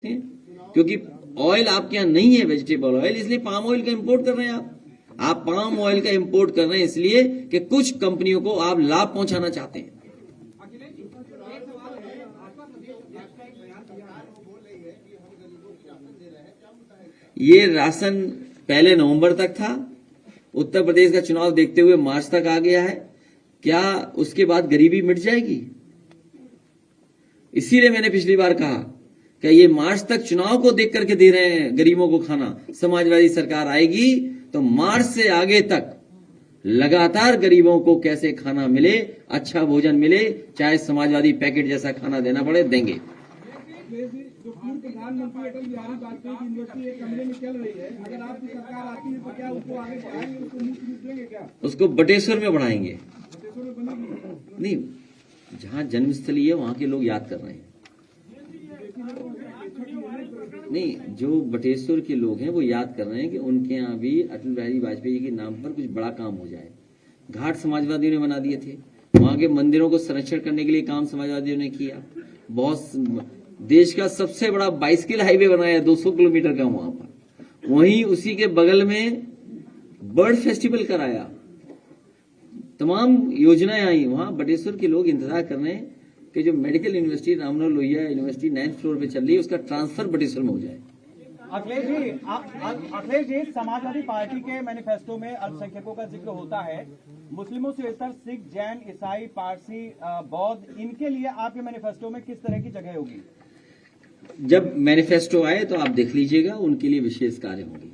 क्योंकि ऑयल आपके यहाँ नहीं है वेजिटेबल ऑयल, इसलिए पाम ऑयल का इंपोर्ट कर रहे हैं आप पाम ऑयल का इंपोर्ट कर रहे हैं इसलिए कि कुछ कंपनियों को आप लाभ पहुंचाना चाहते हैं। ये राशन पहले नवंबर तक था, उत्तर प्रदेश का चुनाव देखते हुए मार्च तक आ गया है। क्या उसके बाद गरीबी मिट जाएगी? इसीलिए मैंने पिछली बार कहा कि ये मार्च तक चुनाव को देख करके दे रहे हैं गरीबों को खाना। समाजवादी सरकार आएगी तो मार्च से आगे तक लगातार गरीबों को कैसे खाना मिले, अच्छा भोजन मिले, चाहे समाजवादी पैकेट जैसा खाना देना पड़े, देंगे। जो पूर्व प्रधानमंत्री अटल बिहारी वाजपेयी की यूनिवर्सिटी एक कमरे में चल रही है, अगर आपकी सरकार आती है तो क्या उसको आगे बढ़ाएंगे, उसको मुफ्त रूप देंगे क्या? उसको बटेश्वर में बढ़ाएंगे। बटेश्वर में बनेगी नहीं, जहां जन्मस्थली है वहां के लोग याद कर रहे हैं। नहीं, जो बटेश्वर के लोग हैं वो याद कर रहे हैं कि उनके यहाँ भी अटल बिहारी वाजपेयी के नाम पर कुछ बड़ा काम हो जाए। घाट समाजवादियों ने बना दिए थे, वहां के मंदिरों को संरक्षण करने के लिए काम समाजवादियों ने किया। बहुत देश का सबसे बड़ा बाइसिकल हाईवे बनाया 200 किलोमीटर का वहां पर। वहीं उसी के बगल में बर्ड फेस्टिवल कराया, तमाम योजनाएं आई। वहां बटेश्वर के लोग इंतजार कर रहे हैं कि जो medical university Rammanohar Lohia university 9th floor पे चल रही है उसका ट्रांसफर बटेश्वर में हो जाए। अखिलेश जी, समाजवादी पार्टी के मैनिफेस्टो में अल्पसंख्यकों का जिक्र होता है। मुस्लिमों से लेकर सिख, जैन, ईसाई, पारसी, बौद्ध, इनके लिए आपके मैनिफेस्टो में किस तरह की जगह होगी? जब मैनिफेस्टो आए तो आप देख लीजिएगा, उनके लिए विशेष कार्य होंगे।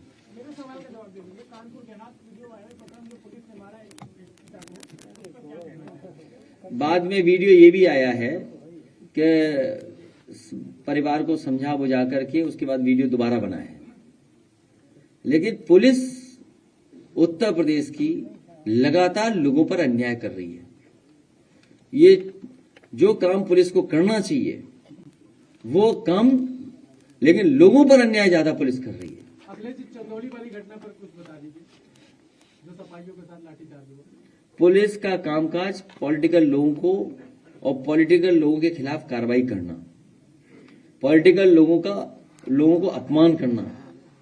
बाद में वीडियो ये भी आया है कि परिवार को समझा बुझा करके उसके बाद वीडियो दोबारा बना है। लेकिन पुलिस उत्तर प्रदेश की लगातार लोगों पर अन्याय कर रही है। ये जो काम पुलिस को करना चाहिए वो कम, लेकिन लोगों पर अन्याय ज्यादा पुलिस कर रही है। अखिलेश जी, चंदौली वाली घटना पर कुछ बता दीजिए, जो सफाइयों के साथ लाठीचार्ज हुआ। पुलिस का कामकाज पॉलिटिकल लोगों को और पॉलिटिकल लोगों के खिलाफ कार्रवाई करना, पॉलिटिकल लोगों को अपमान करना,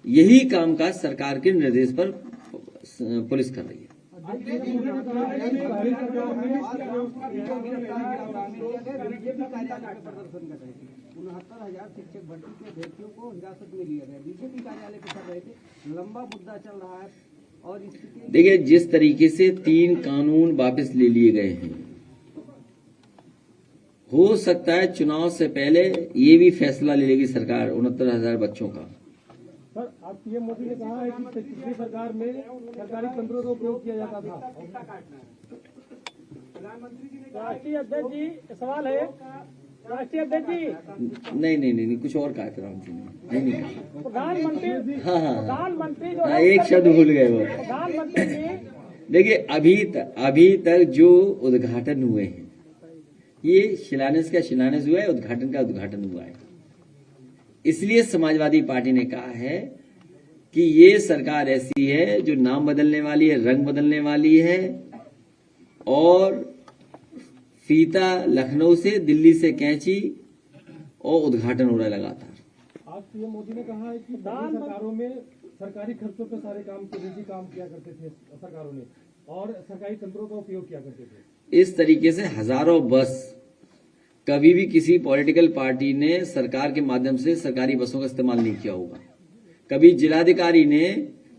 यही कामकाज सरकार के निर्देश पर पुलिस कर रही है। 69,000 शिक्षक भर्ती के अभ्यर्थियों को हिरासत में लिया गया। बीजेपी कार्यालय के कर रहे थे, लंबा मुद्दा चल रहा है। और देखिए, जिस तरीके से 3 कानून वापस ले लिए गए हैं, हो सकता है चुनाव से पहले ये भी फैसला ले लेगी सरकार 69,000 बच्चों का। सर, आज पीएम मोदी ने कहा है कि पिछली सरकार में सरकारी तंत्रों का उपयोग किया जाता था। राष्ट्रीय अध्यक्ष जी, सवाल है राष्ट्रीय अध्यक्ष जी। नहीं, कुछ और कहा प्रधानमंत्री ने, नहीं प्रधानमंत्री। हाँ, प्रधानमंत्री जो एक शब्द भूल गए वो। प्रधानमंत्री जी, देखिए, अभी तक जो उद्घाटन हुए हैं, ये शिलान्यास का शिलान्यास हुआ है, उद्घाटन का उद्घाटन हुआ है। इसलिए समाजवादी पार्टी ने कहा है कि ये सरकार ऐसी है जो नाम बदलने वाली है, रंग बदलने वाली है, और फीता लखनऊ से, दिल्ली से कैंची, और उद्घाटन हो रहा है लगातार। आज पीएम मोदी ने कहा है कि सरकारों में सरकारी खर्चों पे सारे काम निजी काम किया करते थे सरकारों ने, और सरकारी तंत्रों का उपयोग किया करते थे। इस तरीके से हजारों बस कभी भी किसी पॉलिटिकल पार्टी ने सरकार के माध्यम से सरकारी बसों का इस्तेमाल नहीं किया होगा। कभी जिलाधिकारी ने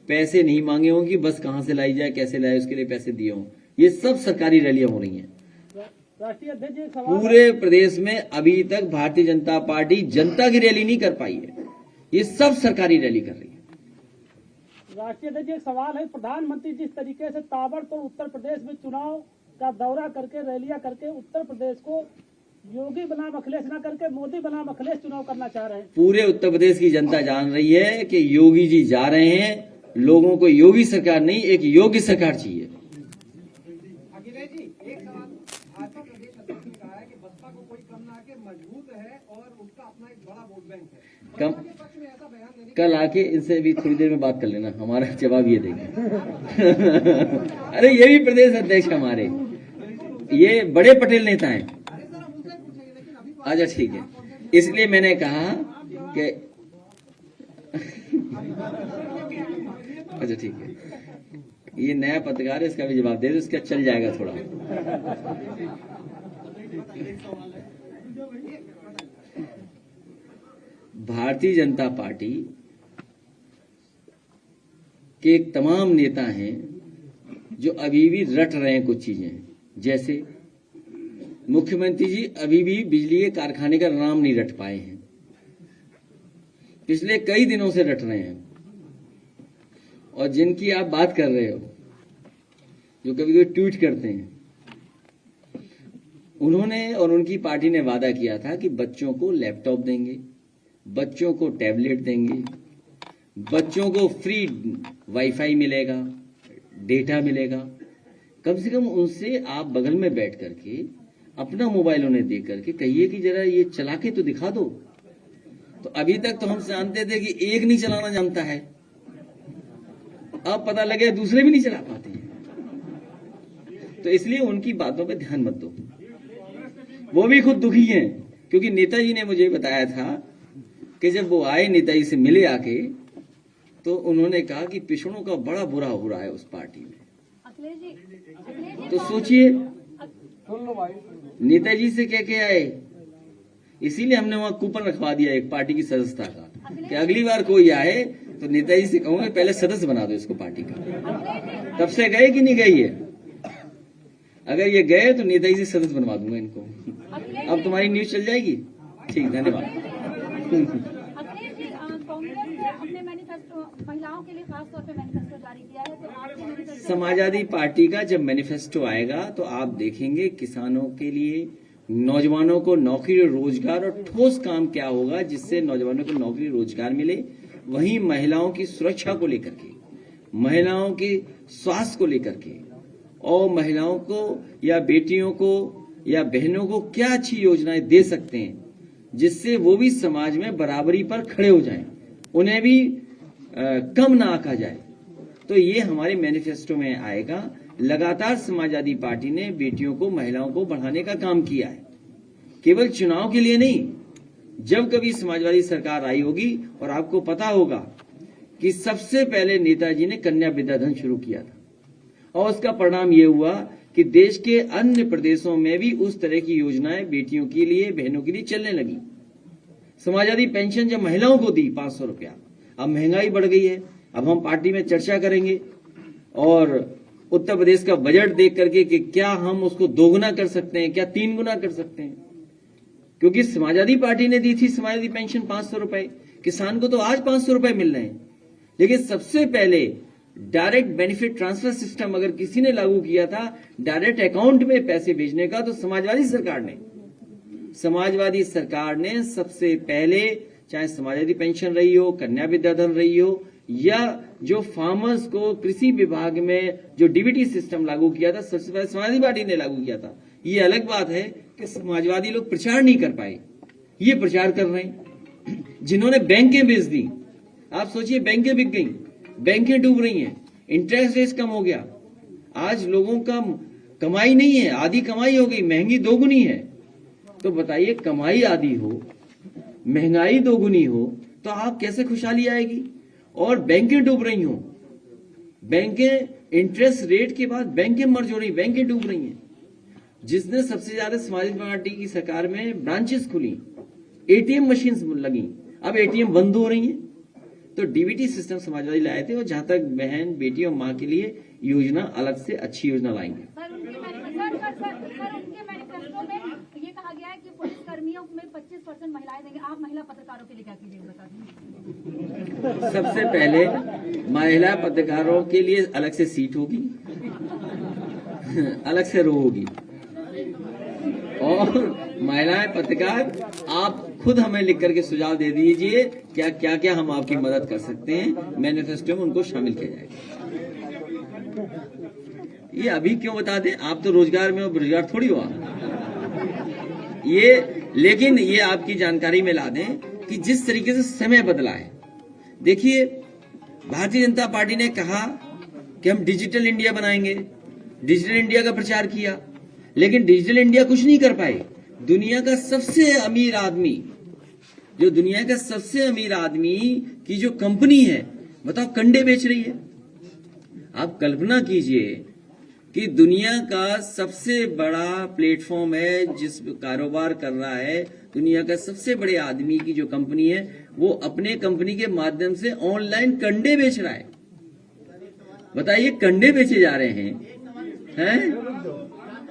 पैसे नहीं मांगे हों कि बस कहां से लाई जाए, कैसे लाए, उसके लिए पैसे दिए हों। ये सब सरकारी रैलियां हो रही हैं। राष्ट्रीय अध्यक्ष जी, पूरे प्रदेश में अभी तक भारतीय जनता पार्टी जनता की रैली नहीं कर पाई है, ये सब सरकारी रैली कर रही है। राष्ट्रीय अध्यक्ष जी, सवाल है, प्रधानमंत्री जिस तरीके से ताबड़तोड़ उत्तर प्रदेश में चुनाव का दौरा करके, रैलियां करके उत्तर प्रदेश को योगी बनाम अखिलेश ना करके मोदी बनाम अखिलेश चुनाव करना चाह रहे हैं। पूरे उत्तर प्रदेश की जनता जान रही है कि योगी जी जा रहे हैं। लोगों को योगी सरकार नहीं, एक योगी सरकार चाहिए। अखिलेश जी, एक सवाल, भाजपा प्रदेश अध्यक्ष ने कहा है कि बसपा को कोई कम ना आके मजबूत है और उसका अपना एक बड़ा वोट बैंक है। कम के पक्ष में ऐसा बयान देने कल आके इनसे भी थोड़ी देर में बात कर लेना, हमारा जवाब ये देंगे। अरे ये भी प्रदेश अध्यक्ष हमारे, ये बड़े पटेल नेता हैं। अच्छा, ठीक है। इसलिए मैंने कहा कि अच्छा ठीक है, ये नया पत्रकार है, इसका भी जवाब दे दो, इसका चल जाएगा थोड़ा। भारतीय जनता पार्टी के तमाम नेता हैं जो अभी भी रट रहे हैं कुछ चीजें, जैसे मुख्यमंत्री जी अभी भी बिजली के कारखाने का नाम नहीं रट पाए हैं, पिछले कई दिनों से रट रहे हैं। और जिनकी आप बात कर रहे हो, जो कभी कभी ट्वीट करते हैं, उन्होंने और उनकी पार्टी ने वादा किया था कि बच्चों को लैपटॉप देंगे, बच्चों को टैबलेट देंगे, बच्चों को फ्री वाईफाई मिलेगा, डेटा मिलेगा। कम से कम उनसे आप बगल में बैठ करके अपना मोबाइल उन्हें दे करके कहिए कि जरा ये चला के तो दिखा दो। तो अभी तक तो हम जानते थे कि एक नहीं चलाना जानता है, अब पता लगे दूसरे भी नहीं चला पाते हैं। तो इसलिए उनकी बातों पे ध्यान मत दो। वो भी खुद दुखी हैं, क्योंकि नेताजी ने मुझे बताया था कि जब वो आए नेताजी से मिले आके, तो उन्होंने कहा कि पिछड़ों का बड़ा बुरा हो रहा है उस पार्टी में। तो सोचिए, नेताजी से कह के आए, इसीलिए हमने वहां कूपन रखवा दिया एक पार्टी की सदस्यता का कि अगली बार कोई आए तो नेताजी से कहूंगा पहले सदस्य बना दो इसको पार्टी का। तब से गए कि नहीं गई है? अगर ये गए तो नेताजी से सदस्य बनवा दूंगा इनको। अब तुम्हारी न्यूज चल जाएगी। ठीक, धन्यवाद। कांग्रेस ने अपने मैनिफेस्टो महिलाओं के लिए खास तौर पे मैनिफेस्टो जारी किया है, तो आपके मैनिफेस्टो समाजवादी पार्टी का जब मैनिफेस्टो आएगा तो आप देखेंगे किसानों के लिए, नौजवानों को नौकरी रोजगार और ठोस काम क्या होगा जिससे नौजवानों को नौकरी रोजगार मिले। वहीं महिलाओं की सुरक्षा को लेकर के, महिलाओं के स्वास्थ्य को लेकर के, और महिलाओं को या बेटियों को या बहनों को क्या अच्छी योजनाएं दे सकते हैं जिससे वो भी समाज में बराबरी पर खड़े हो जाएं, उन्हें भी कम ना आंका जाए। तो ये हमारे मैनिफेस्टो में आएगा। लगातार समाजवादी पार्टी ने बेटियों को, महिलाओं को बढ़ाने का काम किया है, केवल चुनाव के लिए नहीं। जब कभी समाजवादी सरकार आई होगी, और आपको पता होगा कि सबसे पहले नेताजी ने कन्या विद्याधन शुरू किया था, और उसका परिणाम यह हुआ कि देश के अन्य प्रदेशों में भी उस तरह की योजनाएं बेटियों के लिए, बहनों के लिए चलने लगी। समाजवादी पेंशन जब महिलाओं को दी 500 रुपया, अब महंगाई बढ़ गई है। अब हम पार्टी में चर्चा करेंगे और उत्तर प्रदेश का बजट देख करके कि क्या हम उसको दोगुना कर सकते हैं, क्या 3 गुना कर सकते हैं। क्योंकि समाजवादी पार्टी ने दी थी समाजवादी पेंशन 500 रुपए, किसान को तो आज 500 रुपए मिल रहे हैं। लेकिन सबसे पहले डायरेक्ट बेनिफिट ट्रांसफर सिस्टम अगर किसी ने लागू किया था, डायरेक्ट अकाउंट में पैसे भेजने का, तो समाजवादी सरकार ने सबसे पहले, चाहे समाजवादी पेंशन रही हो, कन्या विद्याधन रही हो, या जो फार्मर्स को कृषि विभाग में जो डीबीटी सिस्टम लागू किया था, सबसे पहले समाजवादी पार्टी ने लागू किया था। ये अलग बात है कि समाजवादी लोग प्रचार नहीं कर पाए, ये प्रचार कर रहे हैं। जिन्होंने बैंकें बेच दी, आप सोचिए, बैंकें बिक गई, बैंकें डूब रही हैं, इंटरेस्ट रेट कम हो गया, आज लोगों का कमाई नहीं है, आधी कमाई हो गई, महंगी दोगुनी है। तो बताइए, कमाई आधी हो, महंगाई दोगुनी हो, तो आप कैसे खुशहाली आएगी? और बैंकें डूब रही हो, बैंकें इंटरेस्ट रेट के बाद बैंकें मर्ज हो रही, बैंकें डूब रही हैं। जिसने सबसे ज्यादा समाजवादी पार्टी की सरकार में ब्रांचेस खुली, एटीएम मशीन्स लगी, अब एटीएम बंद हो रही हैं। तो डीबीटी सिस्टम समाजवादी लाए थे, और जहां तक बहन, बेटी और मां के लिए योजना, अलग से अच्छी योजना लाएंगे। सर, उनके मैनिफेस्टो में ये कहा गया है कि पुलिस कर्मियों में 25% महिलाएं देंगे। आप महिला पत्रकारों के लिए क्या कीजिएगा, बता दीजिए। सबसे पहले महिला पत्रकारों के लिए अलग से सीट होगी, अलग से रो होगी, और महिलाएं पत्रकार आप खुद हमें लिख करके सुझाव दे दीजिए क्या क्या क्या हम आपकी मदद कर सकते हैं, मैनिफेस्टो में उनको शामिल किया जाएगा। ये अभी क्यों बता दें, आप तो रोजगार में हो, बेरोजगार थोड़ी हो आप। लेकिन ये आपकी जानकारी में ला दें कि जिस तरीके से समय बदला है, देखिए, भारतीय जनता पार्टी ने कहा कि हम डिजिटल इंडिया बनाएंगे, डिजिटल इंडिया का प्रचार किया, लेकिन डिजिटल इंडिया कुछ नहीं कर पाए। दुनिया का सबसे अमीर आदमी जो दुनिया का सबसे अमीर आदमी की जो कंपनी है, बताओ, कंडे बेच रही है। आप कल्पना कीजिए कि दुनिया का सबसे बड़ा प्लेटफॉर्म है जिस कारोबार कर रहा है, दुनिया का सबसे बड़े आदमी की जो कंपनी है, वो अपने कंपनी के माध्यम से ऑनलाइन कंडे बेच रहा है। बताइए, कंडे बेचे जा रहे हैं?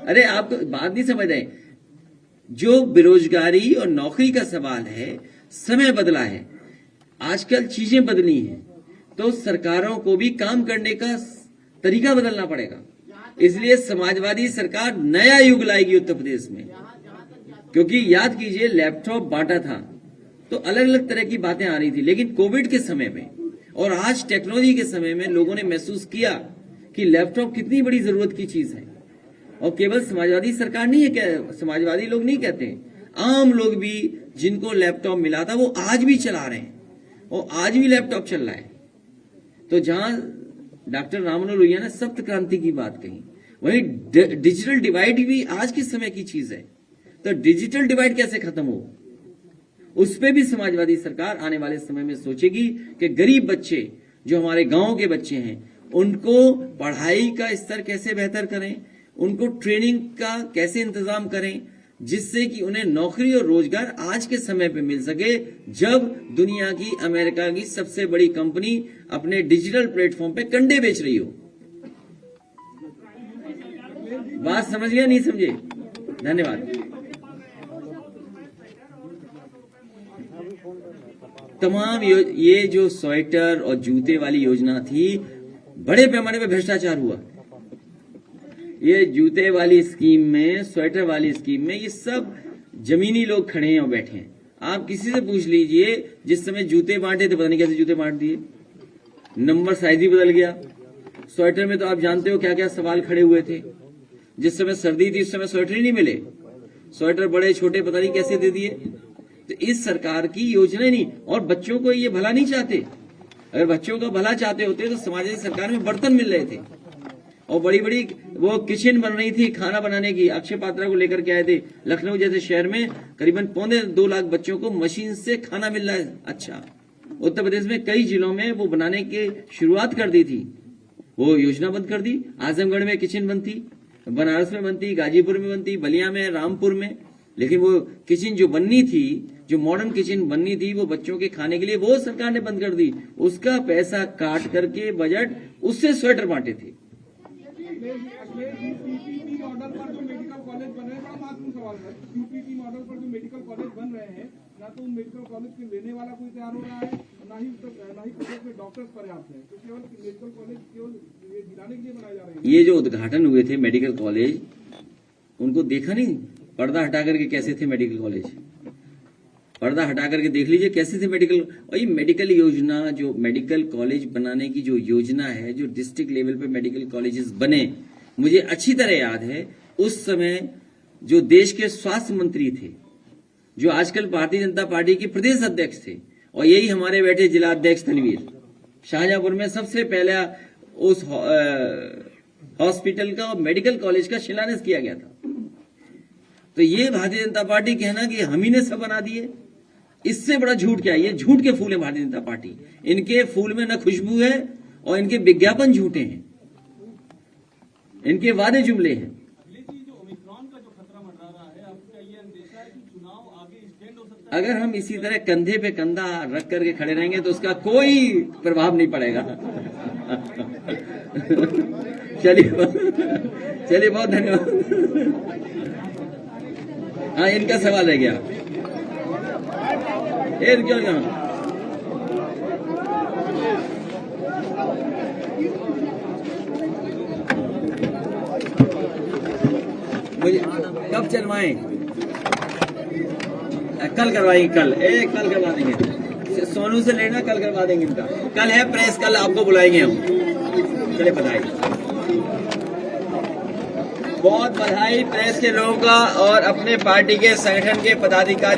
अरे आपको बात नहीं समझ रहे। जो बेरोजगारी और नौकरी का सवाल है, समय बदला है, आजकल चीजें बदली हैं, तो सरकारों को भी काम करने का तरीका बदलना पड़ेगा। इसलिए समाजवादी सरकार नया युग लाएगी उत्तर प्रदेश में। क्योंकि याद कीजिए, लैपटॉप बांटा था तो अलग अलग तरह की बातें आ रही थी, लेकिन कोविड के समय में और आज टेक्नोलॉजी के समय में लोगों ने महसूस किया कि लैपटॉप कितनी बड़ी जरूरत की चीज है। और केवल समाजवादी सरकार नहीं है, समाजवादी लोग नहीं कहते, आम लोग भी जिनको लैपटॉप मिला था वो आज भी चला रहे हैं और आज भी लैपटॉप चल रहा है। तो जहां डॉक्टर राममनोहर लोहिया ने सप्त क्रांति की बात कही, वहीं डिजिटल डिवाइड भी आज के समय की चीज है। तो डिजिटल डिवाइड कैसे खत्म हो, उस पे भी समाजवादी सरकार आने वाले समय में सोचेगी कि गरीब बच्चे जो हमारे गांव के बच्चे हैं, उनको पढ़ाई का स्तर कैसे बेहतर करें, उनको ट्रेनिंग का कैसे इंतजाम करें, जिससे कि उन्हें नौकरी और रोजगार आज के समय पे मिल सके, जब दुनिया की, अमेरिका की सबसे बड़ी कंपनी अपने डिजिटल प्लेटफॉर्म पे कंडे बेच रही हो। बात समझ गया, नहीं समझे? धन्यवाद। तमाम ये जो स्वेटर और जूते वाली योजना थी, बड़े पैमाने पे भ्रष्टाचार हुआ। ये जूते वाली स्कीम में, स्वेटर वाली स्कीम में, ये सब जमीनी लोग खड़े हैं और बैठे हैं। आप किसी से पूछ लीजिए, जिस समय जूते बांटे थे, पता नहीं कैसे जूते बांट दिए, नंबर साइज भी बदल गया। स्वेटर में तो आप जानते हो क्या क्या सवाल खड़े हुए थे। जिस समय सर्दी थी उस समय स्वेटर ही नहीं मिले, स्वेटर बड़े छोटे पता नहीं कैसे दे दिए। तो इस सरकार की योजना नहीं, और बच्चों को ये भला नहीं चाहते। अगर बच्चों का भला चाहते होते तो समाजवादी सरकार में बर्तन मिल रहे थे और बड़ी बड़ी वो किचन बन रही थी खाना बनाने की। अक्षय पात्रा को लेकर के आए थे। लखनऊ जैसे शहर में करीबन 2.25 लाख बच्चों को मशीन से खाना मिल रहा है। अच्छा, उत्तर प्रदेश में कई जिलों में वो बनाने की शुरुआत कर दी थी, वो योजना बंद कर दी। आजमगढ़ में किचन बनती, बनारस में बनती, गाजीपुर में बनती, बलिया में, रामपुर में, लेकिन वो किचन जो बननी थी, जो मॉडर्न किचन बननी थी, वो बच्चों के खाने के लिए, वो सरकार ने बंद कर दी। उसका पैसा काट करके बजट, उससे स्वेटर बांटे थे। यूपीपी मॉडल पर जो मेडिकल कॉलेज बन रहे हैं, बड़ा महत्वपूर्ण सवाल है। यूपीपी मॉडल पर जो मेडिकल कॉलेज बन रहे हैं, ना तो उन मेडिकल कॉलेज के लेने वाला कोई तैयार हो रहा है, ना ही प्रदेश में डॉक्टर्स पर्याप्त हैं। तो केवल मेडिकल कॉलेज केवल दिलाने के लिए बनाए जा रहे हैं। ये जो उद्घाटन हुए थे मेडिकल कॉलेज, उनको देखा नहीं, पर्दा हटा करके कैसे थे मेडिकल कॉलेज, पर्दा हटा करके देख लीजिए कैसे थे मेडिकल। और ये मेडिकल योजना, जो मेडिकल कॉलेज बनाने की जो योजना है, जो डिस्ट्रिक्ट लेवल पे मेडिकल कॉलेजेस बने, मुझे अच्छी तरह याद है उस समय जो देश के स्वास्थ्य मंत्री थे, जो आजकल भारतीय जनता पार्टी के प्रदेश अध्यक्ष थे, और यही हमारे बैठे जिला अध्यक्ष तनवीर, शाहजहांपुर में सबसे पहला उस हॉस्पिटल का और मेडिकल कॉलेज का शिलान्यास किया गया था। तो ये भारतीय जनता पार्टी कहना कि हम ही ने सब बना दिए, इससे बड़ा झूठ क्या है? ये झूठ के फूल है भारतीय जनता पार्टी। इनके फूल में न खुशबू है और इनके विज्ञापन झूठे हैं, इनके वादे जुमले हैं। अगर हम इसी तरह कंधे पे कंधा रख करके खड़े रहेंगे तो उसका कोई प्रभाव नहीं पड़ेगा। चलिए बहुत धन्यवाद। हाँ, इनका सवाल रह गया। क्यों मुझे कब चलवाएं? कल करवाएंगे, कल करवा देंगे। सोनू से लेना, कल करवा देंगे इनका। कल है प्रेस, कल आपको बुलाएंगे हम। चले, बधाई, बहुत बधाई प्रेस के लोगों का और अपने पार्टी के संगठन के पदाधिकारी।